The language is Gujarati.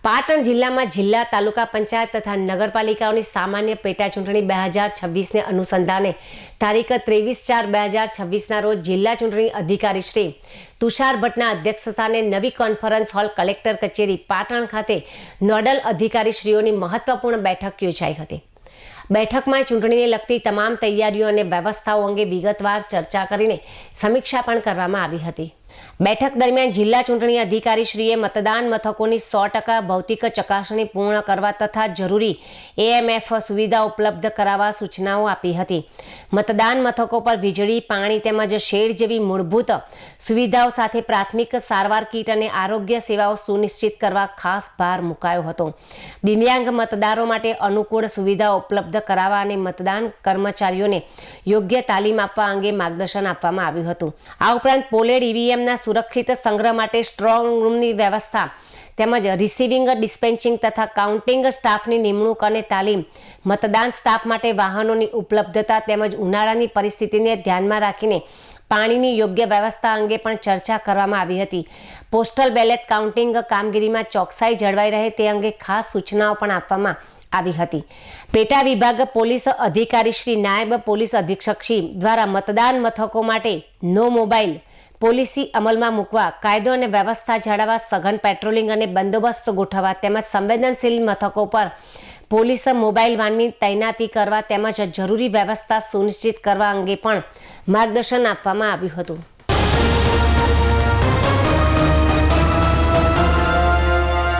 પાટણ જિલ્લામાં જિલ્લા તાલુકા પંચાયત તથા નગરપાલિકાઓની સામાન્ય પેટા ચૂંટણી 2026ને અનુસંધાને તારીખ 23/4/2026ના રોજ જિલ્લા ચૂંટણી અધિકારી શ્રી તુષાર ભટ્ટના અધ્યક્ષસ્થાને નવી કોન્ફરન્સ હોલ કલેક્ટર કચેરી પાટણ ખાતે નોડલ અધિકારી શ્રીઓની મહત્વપૂર્ણ બેઠક યોજાઈ હતી। બેઠકમાં ચૂંટણીને લગતી તમામ તૈયારીઓ અને વ્યવસ્થાઓ અંગે વિગતવાર ચર્ચા કરીને સમીક્ષા પણ કરવામાં આવી હતી। બેઠક દરમિયાન જિલ્લા ચૂંટણી અધિકારી શ્રીએ મતદાન મથકોની 100% ભૌતિક ચકાસણી પૂર્ણ કરવા તથા જરૂરી AMF સુવિધા ઉપલબ્ધ કરાવવા સૂચનાઓ આપી હતી। મતદાન મથકો પર વીજળી, પાણી તેમજ શેડ જેવી મૂળભૂત સુવિધાઓ સાથે પ્રાથમિક સારવાર કીટ અને આરોગ્ય સેવાઓ સુનિશ્ચિત કરવા ખાસ ભાર મુકાયો હતો। દિવ્યાંગ મતદારો માટે અનુકૂળ સુવિધાઓ ઉપલબ્ધ કરાવવા અને મતદાન કર્મચારીઓને યોગ્ય તાલીમ આપવા અંગે માર્ગદર્શન આપવામાં આવ્યું હતું। આ ઉપરાંત પોલેડ EVM ના સુરક્ષિત સંગ્રહ માટે સ્ટ્રોંગ રૂમની વ્યવસ્થા તેમજ રિસીવિંગ, ડિસ્પેન્ચિંગ તથા કાઉન્ટિંગ સ્ટાફની નિમણૂક અને તાલીમ, મતદાન સ્ટાફ માટે વાહનોની ઉપલબ્ધતા તેમજ ઉનાળાની પરિસ્થિતિને ધ્યાનમાં રાખીને પાણીની યોગ્ય વ્યવસ્થા અંગે પણ ચર્ચા કરવામાં આવી હતી। પોસ્ટલ બેલેટ કાઉન્ટિંગ કામગીરીમાં ચોકસાઈ જળવાઈ રહે તે અંગે ખાસ સૂચનાઓ પણ આપવામાં આવી હતી। પેટા વિભાગ પોલીસ અધિકારી શ્રી નાયબ પોલીસ અધિક્ષક શ્રી દ્વારા મતદાન મથકો માટે નો મોબાઈલ પોલિસી અમલમાં મૂકવા, કાયદો અને વ્યવસ્થા જાળવવા સઘન પેટ્રોલિંગ અને બંદોબસ્ત ગોઠવવા તેમજ સંવેદનશીલ મથકો પર પોલીસ મોબાઈલ વાનની તૈનાતી કરવા તેમજ જરૂરી વ્યવસ્થા સુનિશ્ચિત કરવા અંગે પણ માર્ગદર્શન આપવામાં આવ્યું હતું।